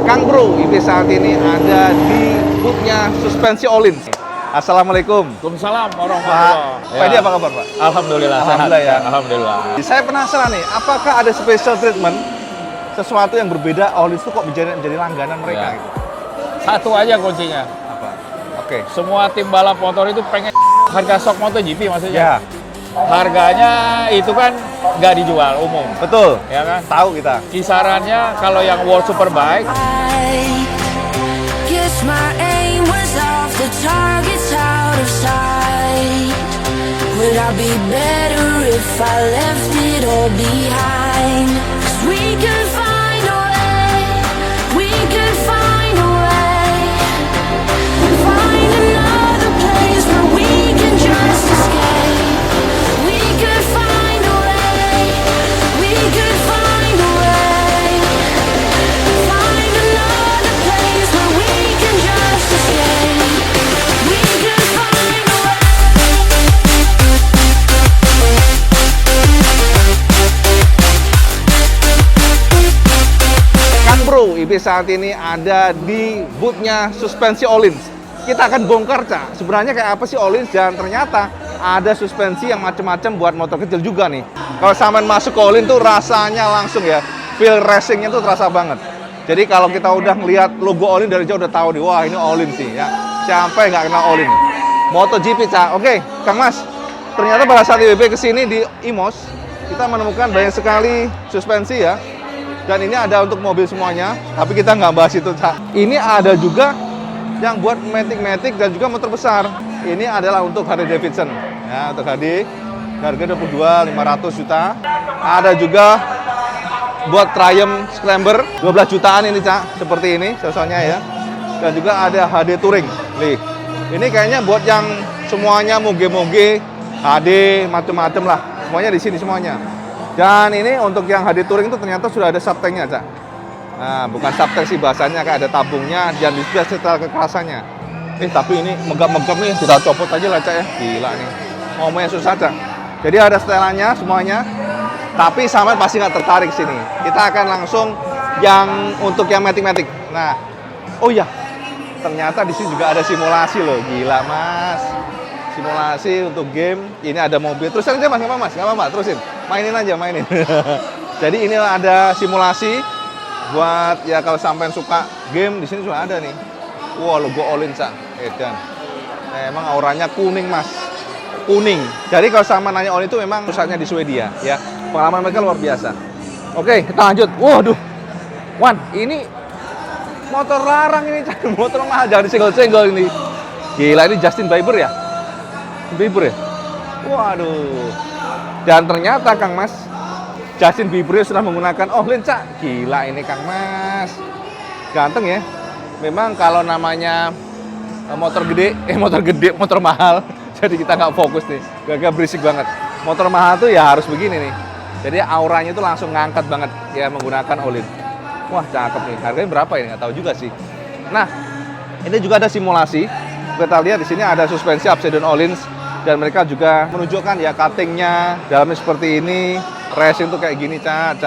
Kang Bro, IP saat ini ada di boothnya Suspensi Olins. Assalamualaikum. Waalaikumsalam Pak, warahmatullahi Pak Edi apa kabar Pak? Alhamdulillah, Alhamdulillah sehat. ya. Alhamdulillah. Saya penasaran nih, apakah ada special treatment sesuatu yang berbeda Olins itu kok menjadi langganan mereka Ya. gitu? Satu aja kuncinya. Apa? Oke. Semua tim balap motor itu pengen harga sok MotoGP Ya, maksudnya. Harganya itu kan nggak dijual umum, betul. ya kan? Tahu kita. Kisarannya kalau yang World Superbike Guess my aim was off, the target's out of sight. Would I be better if I left it all behind? 'Cause we could find a way, we could find a way. Find another place where we can just escape. We could find a way, we could find a way. Find another place where we can just escape. We could find a way. Kang Bro, IP saat ini ada di boothnya Suspensi Olins. Kita akan bongkar, Cak. Sebenarnya kayak apa sih Olins, dan ternyata ada suspensi yang macam-macam buat motor kecil juga nih. Kalau sampean masuk ke Olins tuh rasanya langsung ya, feel racingnya tuh terasa banget. Jadi kalau kita udah ngelihat logo Olins dari jauh udah tahu nih, wah ini Olins sih ya. Siapa yang nggak kenal Olins? MotoGP, Cak. Oke, Kang Mas. Ternyata pada saat IWB kesini di Imos, kita menemukan banyak sekali suspensi ya. Dan ini ada untuk mobil semuanya, tapi kita nggak bahas itu, Cak. Ini ada juga yang buat matic-matic dan juga motor besar. Ini adalah untuk Harley Davidson. Ya, untuk Harley, harga 22.500 juta. Ada juga buat Triumph Scrambler, 12 jutaan ini, Cak. Seperti ini, sosoknya ya. Dan juga ada HD Touring. Nih, ini kayaknya buat yang semuanya moge-moge, HD, macem-macem lah. Semuanya di sini semuanya. Dan ini untuk yang HD Touring itu ternyata sudah ada subtanknya, Cak. Nah, bukan subtank sih bahasanya, kayak ada tabungnya dan display setel kekerasannya. Tapi ini megap-megap nih, kita copot aja lah, Cak ya. Gila nih. Ngomongnya susah, Cak. Jadi ada setelannya semuanya. Tapi sama pasti nggak tertarik sini. Kita akan langsung yang untuk yang matic-matic. Nah, oh iya, ternyata di sini juga ada simulasi loh. Gila, Mas. Simulasi untuk game. Ini ada mobil. Terusin aja, Mas. Nggak apa-apa, Mas. Nggak apa-apa, terusin. Mainin aja, mainin. Jadi ini ada simulasi buat ya kalau sampai suka game, di sini sudah ada nih. Wah, logo Olins, Cak. Edan. Nah, emang auranya kuning, Mas. Kuning. Jadi kalau sama nanya Olins itu memang pusatnya di Swedia ya. Pengalaman mereka luar biasa. Oke, kita lanjut. Waduh. Wan, ini motor larang ini, Cak. Motor mahal, jangan disenggol-senggol ini. Gila, ini Justin Bieber ya? Bieber ya? Waduh. Dan ternyata Kang Mas, Justin Bieber sudah menggunakan Olins, Cak. Gila ini Kang Mas. Ganteng ya. Memang kalau namanya motor gede, motor mahal. Jadi kita nggak fokus nih. Gak berisik banget. Motor mahal tuh ya harus begini nih. Jadi auranya tuh langsung ngangkat banget ya menggunakan Olins. Wah, cakep nih. Harganya berapa ini? Nggak tahu juga sih. Nah, ini juga ada simulasi. Kita lihat di sini ada suspensi upside down Olins. Dan mereka juga menunjukkan ya cuttingnya dalamnya seperti ini, racing tuh kayak gini, Cak.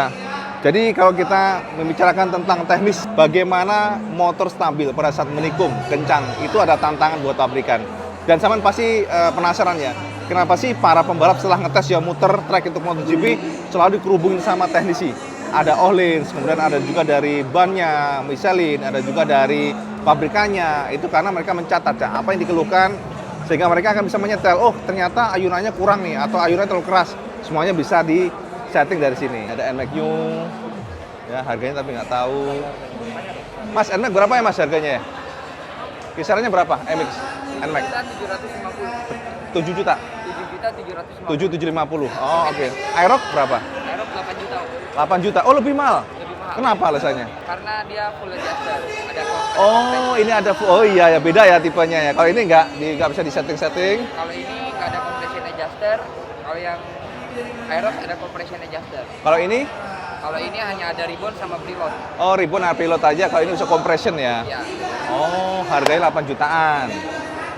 Jadi kalau kita membicarakan tentang teknis bagaimana motor stabil pada saat menikung kencang, itu ada tantangan buat pabrikan. Dan sampean pasti penasaran ya, kenapa sih para pembalap setelah ngetes ya muter track untuk MotoGP selalu dikerubungin sama teknisi. Ada Olins, kemudian ada juga dari bannya Michelin, ada juga dari pabrikannya. Itu karena mereka mencatat, Cak, apa yang dikeluhkan, sehingga mereka akan bisa menyetel, oh ternyata ayunannya kurang nih, atau ayunannya terlalu keras. Semuanya bisa di setting dari sini. Ada NMAX New, ya harganya tapi nggak tahu. Mas, NMAX berapa ya Mas harganya ya? Kisarannya berapa NMAX? 7 juta? 7.750. Oh oke. Aerox berapa? Aerox 8 juta. 8 juta. Oh lebih mahal? Lebih mahal. Kenapa alasannya? Karena dia full adjuster. Ada Oh ini ada, oh iya ya beda ya tipenya ya. Kalau ini nggak bisa di setting-setting. Kalau ini nggak ada compression adjuster. Kalau yang Aerox ada compression adjuster. Kalau ini? Kalau ini hanya ada ribbon sama preload. Oh ribbon pilot aja, kalau ini bisa compression ya? Ya. Oh harganya 8 jutaan.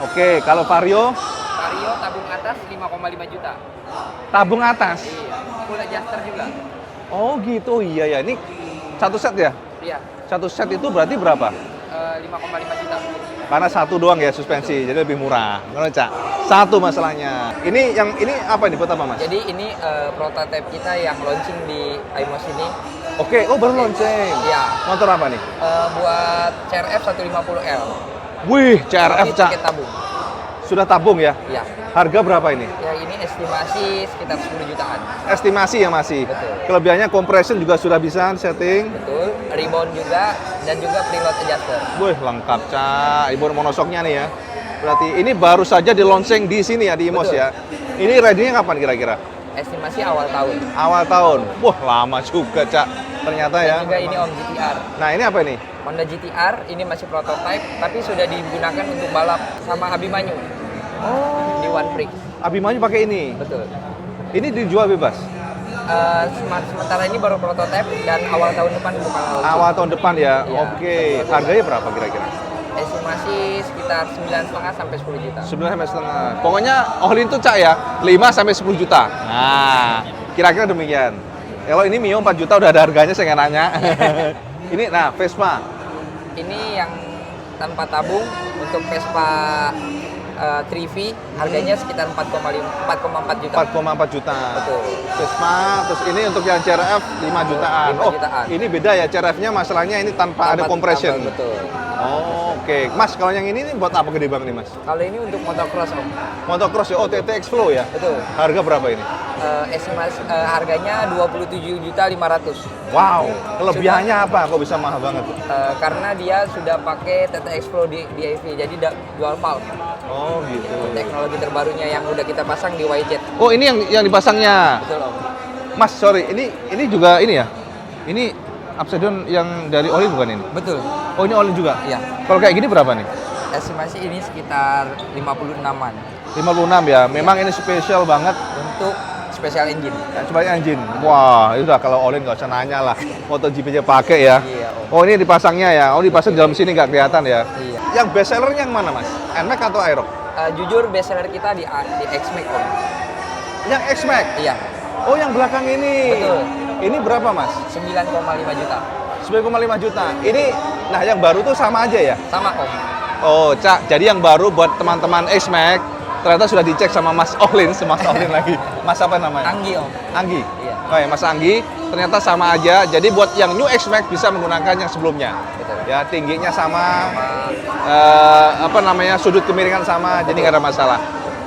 Oke, kalau Vario? Vario tabung atas 5,5 juta. Tabung atas? Iya. Full adjuster juga. Oh gitu, iya ya. Ini satu set ya? Iya. Satu set itu berarti berapa? 5,5 juta. Karena satu doang ya suspensi, jadi lebih murah. Ngono, Cak. Satu masalahnya. Ini apa nih buat apa, Mas? Jadi ini prototipe kita yang launching di IMOS ini. Oke, oh baru launching. Iya. Motor apa nih? Buat CRF 150L. Wih, CRF, Ini Cak. pakai tabung. Sudah tabung ya? Iya. Harga berapa ini? Ya ini estimasi sekitar 10 jutaan. Estimasi ya masih. Betul. Kelebihannya compression juga sudah bisa setting. Betul. Rebound juga dan juga preload adjuster. Wih, lengkap, Cak. Ibu monosoknya nih ya. Berarti ini baru saja di launching di sini ya, di IMOS Betul. ya. Ini ready-nya kapan kira-kira? Estimasi awal tahun. Awal tahun. Wah, lama juga, Cak. Ternyata Dan ya. juga ini Om GTR. Nah, ini apa ini? Honda GTR ini masih prototype tapi sudah digunakan untuk balap sama Abimanyu di One Prix. Abimanyu pakai ini. Betul. Ini dijual bebas. Sementara ini baru prototype dan awal tahun depan bukan launching. Awal tahun depan ya. Iya. Oke. Harganya berapa kira-kira? Estimasi sekitar 9,5 sampai 10 juta. 9 sampai setengah. Pokoknya all-in tuh, Cak ya, 5 sampai 10 juta. Nah, kira-kira demikian. Kalau ini Mio 4 juta udah ada harganya, saya nggak nanya. Ini, nah, Vespa. Ini yang tanpa tabung untuk Vespa 3V harganya sekitar 4,4 juta. 4,4 juta. Betul. Vespa, terus ini untuk yang CRF 5 jutaan. 5 jutaan. Ini beda ya, CRF-nya masalahnya ini tanpa ada compression. Betul. Oh, oke. Mas, kalau yang ini buat apa gede banget nih, Mas? Kalau ini untuk motocross Om. Motocross ya, TTX Flow ya? Betul. Harga berapa ini? Estimasi harganya 27.500.000. Wow, kelebihannya apa? Kok bisa mahal banget? Karena dia sudah pakai TTX Flow di DAV, jadi dual valve. Oh, gitu. Teknologi terbarunya yang udah kita pasang di YZ. Oh, ini yang dipasangnya. Betul Om. Mas, sorry, ini juga ini ya? Ini upside down yang dari Olin bukan ini? Betul. Oh, ini Olin juga? Iya. Kalau kayak gini berapa nih? Estimasi ini sekitar 56-an 56 ya. Memang ini spesial banget. untuk special engine. Sebagai engine. Wah, itu udah kalau Olin nggak usah nanya lah. MotoGP aja pakai ya. Iya, Om. Oh, ini dipasangnya ya. Oh, dipasang di dalam sini nggak kelihatan ya. Iya. Yang best sellernya yang mana, Mas? NMAX atau Aerox? Jujur best seller kita di X-Max Om. Yang X-Max? Iya. Oh, yang belakang ini. Betul. Ini berapa, Mas? 9,5 juta. 9,5 juta. Ini, nah yang baru tuh sama aja ya? Sama Om. Oh, Cak. Jadi yang baru buat teman-teman X-Max, ternyata sudah dicek sama Mas Ohlin, Mas Ohlin lagi. Mas apa namanya? Anggi Om. Anggi. Iya. Oh ya, Mas Anggi, ternyata sama aja. Jadi buat yang new X-Max bisa menggunakan yang sebelumnya. Betul. Ya, tingginya sama, sudut kemiringan sama, jadi nggak ada masalah.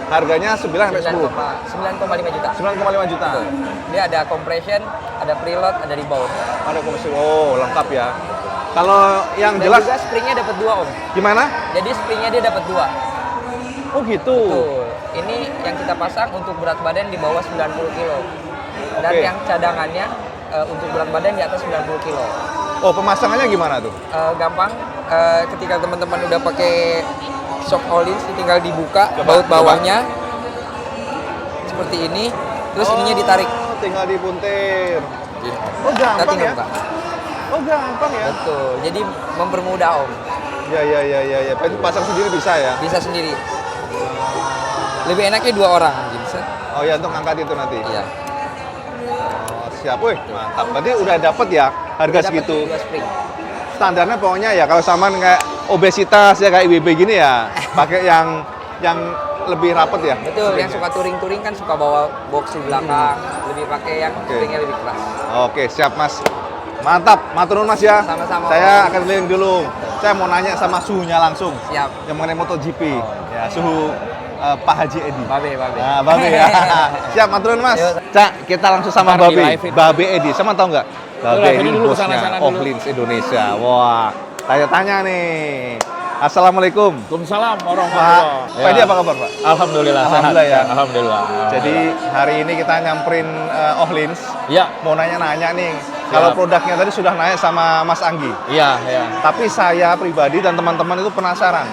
Harganya 9 sampai 10. 9,5 juta. 9,5 juta. Betul. Dia ada compression, ada preload, ada rebound. Ada komisi. Oh, lengkap ya. Kalau yang Dan jelas juga springnya dapat 2 Om. gimana? Jadi springnya dia dapat 2. Oh, gitu. Betul. Ini yang kita pasang untuk berat badan di bawah 90 kilo. Dan Oke. yang cadangannya untuk berat badan di atas 90 kilo. Oh, pemasangannya gimana tuh? Gampang, ketika teman-teman udah pakai shock Ohlins, tinggal dibuka Coba, baut bawahnya seperti ini, terus ininya ditarik. Tinggal dipuntir. Gini. Oh, Kita gampang tinggal ya? buka. Oh, gampang ya? Betul. Jadi mempermudah Om. Ya. Pasang sendiri bisa ya? Bisa sendiri. Lebih enaknya 2 orang gitu. Set. Oh ya, untuk angkat itu nanti. Iya. Oh, siap, wih, mantap. Berarti udah dapet ya harga Dapat segitu. 2 spring. Standarnya pokoknya ya kalau samaan kayak obesitas ya kayak IWB gini ya, pakai yang lebih rapet ya. Betul, yang suka touring-touring kan suka bawa box di belakang, lebih pakai yang Oke. springnya lebih keras. Oke, siap Mas. Mantap, matur nuwun Mas ya. Sama-sama. Saya akan keliling dulu. Saya mau nanya sama suhunya langsung. Siap. Yang mengenai MotoGP. Ya, suhu Pak Haji Edi. Babe. Nah, Babe ya. Siap, matur nuwun Mas. Yuk. Cak, kita langsung sama Ntar di Babe. live-in. Babe Edi. Sama tahu nggak? Babe live-in Edi dulu, bosnya kesana-sana dulu. Ohlins Indonesia. Wah, tanya-tanya nih. Assalamualaikum. Waalaikumsalam Pak, warahmatullahi Pak Edi apa kabar Pak? Alhamdulillah, Alhamdulillah sehat. ya. Alhamdulillah. Jadi hari ini kita nyamperin Ohlins. ya, Mau nanya-nanya nih. Kalau produknya tadi sudah nanya sama Mas Anggi. iya. Tapi saya pribadi dan teman-teman itu penasaran.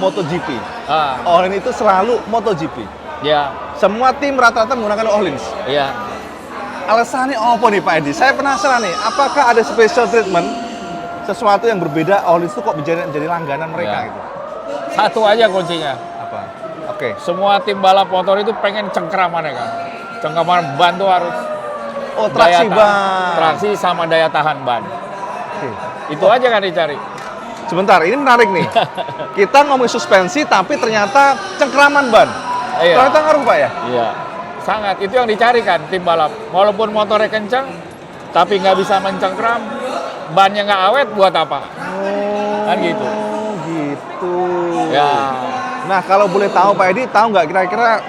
MotoGP. Ah, Ohlins itu selalu MotoGP. ya, Semua tim rata-rata menggunakan Ohlins. iya. Alasannya apa nih Pak Edi? Saya penasaran nih. Apakah ada special treatment? Sesuatu yang berbeda Ohlins itu kok menjadi langganan mereka Ya. gitu? Satu aja kuncinya. Apa? Oke. Semua tim balap motor itu pengen cengkraman ya kan. Cengkraman ban tuh harus Oh, traksi daya tahan. ban. Traksi sama daya tahan ban. Oke. Itu aja kan dicari. Sebentar, ini menarik nih. Kita ngomongin suspensi, tapi ternyata cengkraman ban. Iya. Ternyata ngaruh Pak ya? Iya, sangat. Itu yang dicari kan tim balap. Walaupun motornya kencang, tapi nggak bisa mencengkram, bannya nggak awet, buat apa? Kan gitu. Oh gitu. Ya. Nah kalau boleh tahu Pak Edi, tahu nggak kira-kira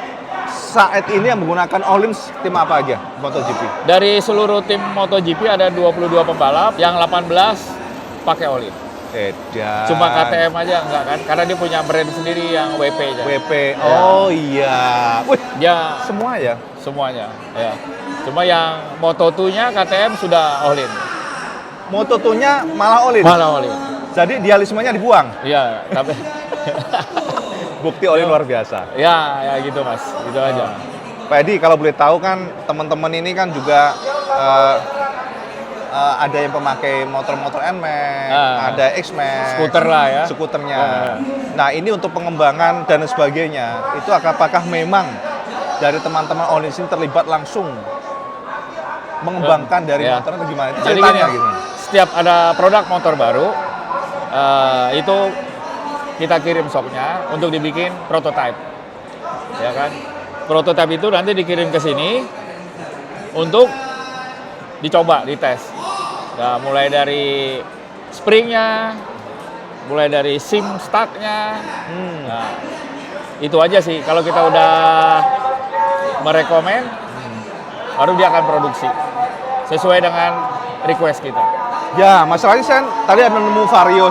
saat ini yang menggunakan Ohlins tim apa aja MotoGP? Dari seluruh tim MotoGP ada 22 pembalap, yang 18 pakai Ohlins. Edan. Cuma KTM aja enggak kan, karena dia punya brand sendiri yang WP aja. WP. Oh iya. Wih, Dia semua ya? semuanya, ya. Cuma yang Moto2-nya KTM sudah Ohlins. Moto2-nya malah Ohlins. Malah Ohlins. Jadi dialismenya dibuang. Iya, tapi Bukti Ohlins luar biasa. ya gitu Mas, gitu aja. Pak Edi, kalau boleh tahu kan teman-teman ini kan juga ada yang pemakai motor-motor NMAX, ada X-Max, Skuter lah ya. skuternya. Nah ini untuk pengembangan dan sebagainya, itu apakah memang dari teman-teman Ohlins ini terlibat langsung mengembangkan dari Ya. motornya atau gimana? Itu Jadi ceritanya gini, gitu. setiap ada produk motor baru, itu kita kirim shopnya untuk dibikin prototype, ya kan? Prototype itu nanti dikirim ke sini untuk dicoba, dites. Nah, mulai dari springnya, mulai dari sim stucknya. Nah, itu aja sih. Kalau kita udah merekomen, baru dia akan produksi sesuai dengan request kita. Ya, masalahnya saya tadi ada nemu Vario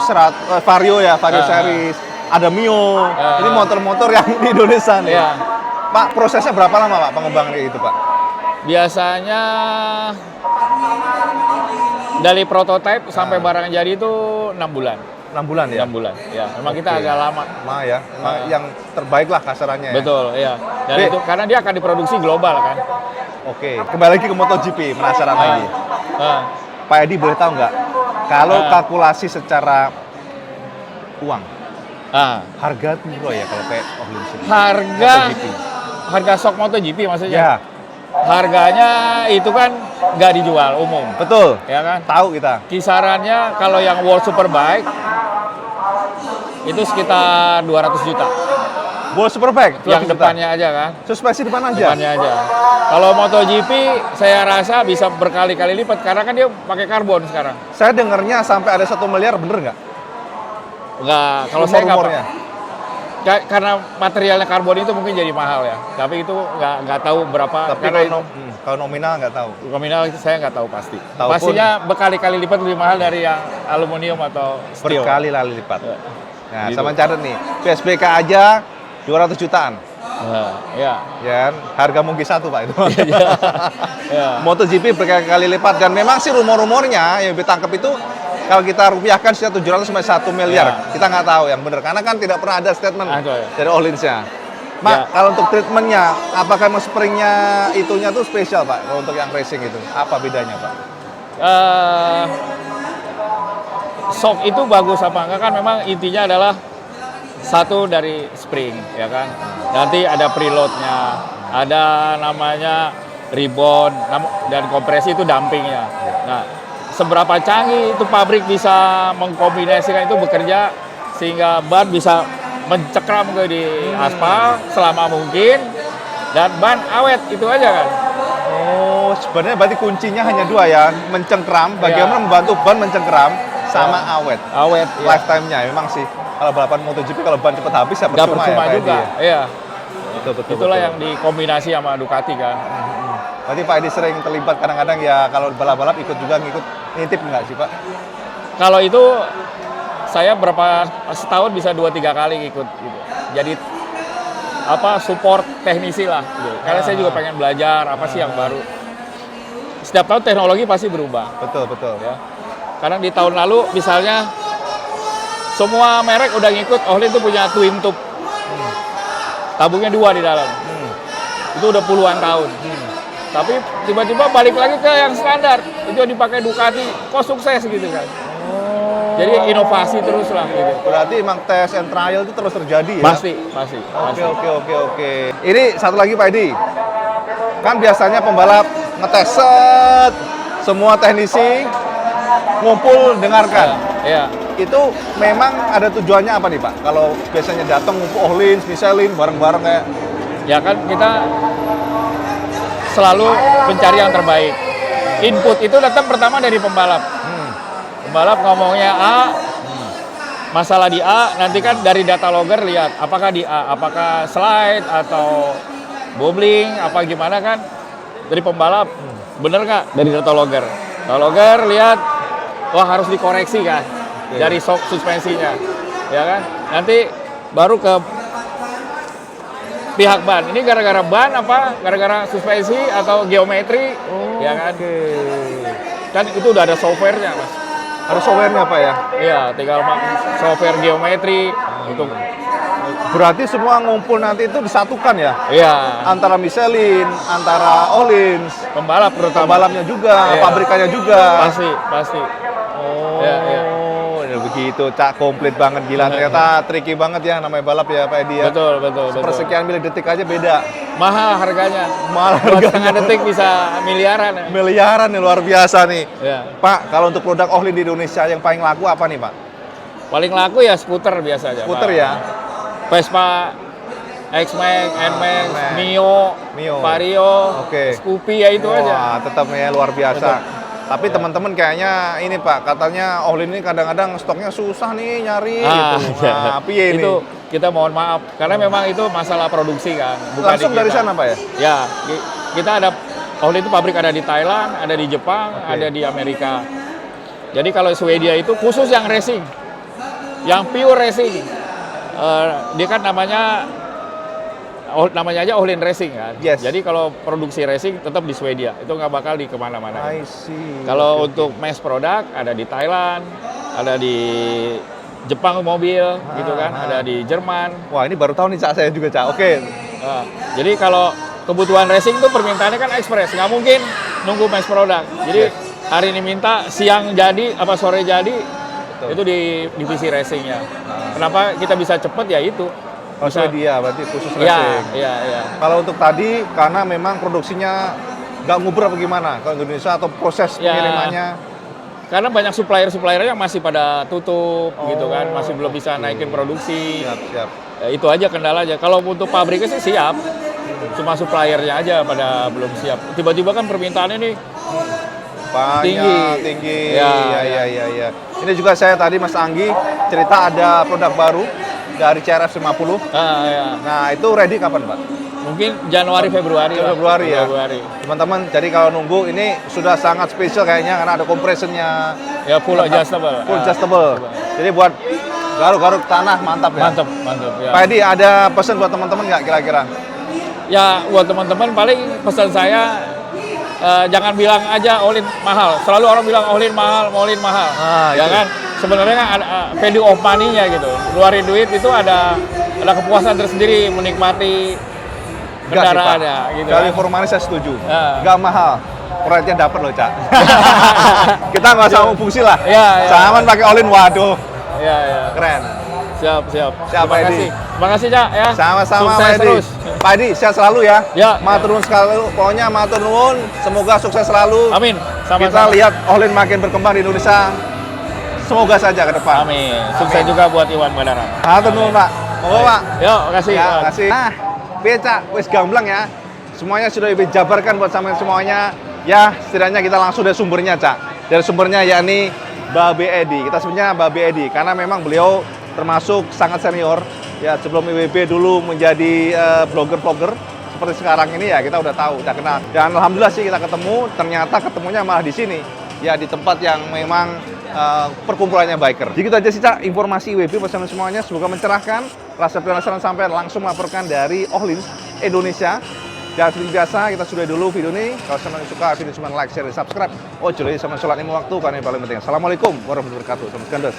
series, ada Mio. Ini motor-motor yang di Indonesia nih. Ya, Pak, prosesnya berapa lama Pak pengembangan kayak gitu Pak? biasanya dari prototype sampai barang jadi itu 6 bulan. 6 bulan ya? 6 bulan. Ya, memang kita Oke. agak lama. Lama ya, emang yang terbaik lah kasarannya ya. Betul, iya. Dan Oke. itu karena dia akan diproduksi global kan. Oke, kembali lagi ke MotoGP, penasaran lagi. Ah. Pak Edi boleh tahu nggak, kalau Ah. kalkulasi secara uang, Ah. harga piro ya kalau kayak Ohlins ini? MotoGP. Harga sok MotoGP maksudnya. Ya, Harganya itu kan nggak dijual umum, betul. ya kan? Tahu kita. Kisarannya kalau yang World Superbike itu sekitar 200 juta. Ball Superbike, Yang 200 juta. depannya aja kan? Suspensi depan aja. Depannya aja. Kalau MotoGP saya rasa bisa berkali-kali lipat karena kan dia pakai karbon sekarang. Saya dengarnya sampai ada 1 miliar, bener nggak? Enggak, kalau saya nggak Rumor-rumornya. karena materialnya karbon itu mungkin jadi mahal ya. Tapi itu nggak tahu berapa. Tapi karena kalau nominal nggak tahu. nominal saya nggak tahu pasti. Tahu Pastinya berkali-kali lipat lebih mahal dari yang aluminium atau steel. Berkali-kali lipat. Ya. Nah, Gitu. sama catat nih, PSBK aja 200 jutaan. Nah, ya. Ya kan? Harga mungkin satu Pak itu. Ya. MotoGP berkali-kali lipat dan memang sih rumor-rumornya yang ditangkap itu kalau kita rupiahkan sekitar 700 sampai 1 miliar. Ya. Kita nggak tahu yang benar karena kan tidak pernah ada statement Ada, ya. dari Ohlinsnya. Mak, Ya. kalau untuk treatmentnya, apakah emang springnya itunya tuh spesial Pak kalau untuk yang racing itu? Apa bedanya Pak? Shock itu bagus apa enggak kan memang intinya adalah satu dari spring ya kan. Nanti ada preloadnya, ada namanya rebound dan kompresi itu dampingnya. Nah, seberapa canggih itu pabrik bisa mengkombinasikan itu bekerja sehingga ban bisa mencekram ke di aspal selama mungkin dan ban awet itu aja kan. Oh, sebenarnya berarti kuncinya hanya dua ya, mencengkram, bagaimana membantu ban mencengkram sama awet. Awet ya. Lifetime-nya memang sih. Kalau balapan MotoGP kalau ban cepat habis ya Nggak percuma percuma ya Pak juga. Edi ya. Iya. Betul. Itulah yang dikombinasi sama Ducati kan. Berarti Pak Edi sering terlibat kadang-kadang ya kalau balap-balap ikut juga ngikut nitip nggak sih Pak? Kalau itu saya setahun bisa 2-3 kali ikut gitu. Jadi support teknisi lah gitu. Karena saya juga pengen belajar apa sih yang baru. Setiap tahun teknologi pasti berubah Betul. ya. Karena di tahun lalu misalnya semua merek udah ngikut, Ohlins itu punya twin tube. Tabungnya 2 di dalam. Itu udah puluhan tahun. Tapi tiba-tiba balik lagi ke yang standar. Itu yang dipakai Ducati, kok sukses gitu kan. Jadi inovasi terus lah gitu. Berarti emang test and trial itu terus terjadi ya? Pasti. Oke. Ini satu lagi Pak Edi. Kan biasanya pembalap ngetes set, semua teknisi, ngumpul dengarkan. Iya. Itu memang ada tujuannya apa nih Pak? Kalau biasanya datang ngumpul Ohlins, Michelin, bareng-bareng kayak Ya kan kita selalu mencari yang terbaik. Input itu datang pertama dari pembalap. Pembalap ngomongnya A, masalah di A, nanti kan dari data logger lihat apakah di A, apakah slide atau wobbling, apa gimana kan dari pembalap, bener nggak dari data logger? Data logger lihat, wah harus dikoreksi kan dari shock suspensinya, ya kan? Nanti baru ke pihak ban. Ini gara-gara ban apa? Gara-gara suspensi atau geometri, ya kan? Kan itu udah ada softwarenya, Mas. ada software-nya Pak ya? Iya, tinggal software geometri untuk Berarti semua ngumpul nanti itu disatukan ya? iya, Antara Michelin, antara Ohlins, pembalap terutama. pembalapnya juga, Iya. pabrikannya juga. Pasti. Oh, Ya, ya. begitu, Cak, komplit banget, gila. Ternyata tricky banget ya namanya balap ya Pak Edi ya. Betul. Sepersekian milidetik aja beda. Mahal harganya. Mahal Buat harganya. setengah detik bisa miliaran ya. Miliaran nih, luar biasa nih. Ya. Pak, kalau untuk produk Ohlins di Indonesia yang paling laku apa nih Pak? Paling laku ya skuter biasanya. Skuter Pak. ya? Vespa, X-Max, N-Max, N-Max, Mio, Vario, Oke. Scoopy ya itu aja. Wah, tetap ya luar biasa. Tapi teman-teman kayaknya ini Pak, katanya Ohlins ini kadang-kadang stoknya susah nih nyari gitu. iya. Nah, piye ini? Itu kita mohon maaf karena memang itu masalah produksi kan, bukan Langsung di dari kita. sana Pak ya? Ya, kita ada Ohlins itu pabrik ada di Thailand, ada di Jepang, Oke. ada di Amerika. Jadi kalau Swedia itu khusus yang racing, yang pure racing. Dia kan namanya aja Ohlins Racing kan. Yes. Jadi kalau produksi racing tetap di Swedia, itu nggak bakal di kemana-mana. I see. Kalau Oke, untuk mass product ada di Thailand, ada di Jepang mobil, gitu kan, ada di Jerman. Wah, ini baru tahu nih Cak, saya juga Cak. Oke. Nah, jadi kalau kebutuhan racing tuh permintaannya kan ekspres, nggak mungkin nunggu mass product. Jadi hari ini minta, siang jadi, apa sore jadi, Betul. itu di divisi racingnya. Kenapa kita bisa cepet ya itu? Oh, Swedia berarti khusus Iya, racing. iya. Kalau untuk tadi, karena memang produksinya nggak nguber apa gimana? Kalau Indonesia atau proses Ya. pengirimannya? Karena banyak supplier yang masih pada tutup, gitu kan, masih belum bisa naikin produksi. Siap. Ya, itu aja kendalanya. Kalau untuk pabriknya sih siap, cuma suppliernya aja pada belum siap. Tiba-tiba kan permintaannya nih Banyak, Tinggi. tinggi. Ya, Ya. Ini juga saya tadi Mas Anggi cerita ada produk baru dari CRF 50. ya. Nah, itu ready kapan Pak? Mungkin Januari Februari lah. Februari ya? Februari. Teman-teman, jadi kalau nunggu ini sudah sangat spesial kayaknya karena ada kompresennya. Ya full adjustable. Full adjustable. Jadi buat garuk-garuk tanah mantap ya? Mantap ya. Pak Edi, ada pesan buat teman-teman nggak kira-kira? Ya buat teman-teman paling pesan saya jangan bilang aja Ohlins mahal. Selalu orang bilang Ohlins mahal. Ah, Ya itu. kan? Sebenarnya kan ada value of money-nya gitu. Keluarin duit itu ada kepuasan tersendiri menikmati Enggak sih, Pak. kendaraannya gitu. Kalau kan. informasi saya setuju. Ya. Nggak mahal. Proyeknya dapat loh, Cak. Kita nggak usah ngomong fungsi lah. Ya. Jangan pakai Ohlins, waduh. Ya. Keren. Siap. Siap, Terima Pak Edi. kasih. Terima kasih, Cak ya. Sama-sama, Sukses Pak Edi. terus. Pak Edi, sehat selalu ya. Ya. Matur nuwun sekali. Pokoknya matur nuwun. Semoga sukses selalu. Amin. Kita Sama-sama. lihat Ohlins makin berkembang di Indonesia. Semoga saja ke depan. Amin. Sukses juga buat Iwan Badaran. Matur nuwun, Pak. Monggo, Pak. Yuk, makasih. Ya, Pak. kasih. Nah, beca, wis gamblang ya. Semuanya sudah dijabarkan buat sampean semuanya. Ya, setidaknya kita langsung dari sumbernya, Cak. Dari sumbernya yakni Babe Edi. Kita sebutnya Babe Edi karena memang beliau termasuk sangat senior. Ya, sebelum IWB dulu menjadi blogger-vlogger seperti sekarang ini ya kita udah tahu, udah kenal. Dan alhamdulillah sih kita ketemu, ternyata ketemunya malah di sini. Ya, di tempat yang memang perkumpulannya biker. Jadi gitu aja sih, Cak, informasi IWB pesan semuanya. Semoga mencerahkan. Rasa penasaran sampai langsung melaporkan dari Ohlins Indonesia. Dan seperti biasa, kita sudah dulu video ini. Kalau sampai suka, video cuma like, share, dan subscribe. Oh, jadi sama sholat lima waktu, karena yang paling penting. Assalamualaikum warahmatullahi wabarakatuh. Salam sekandos.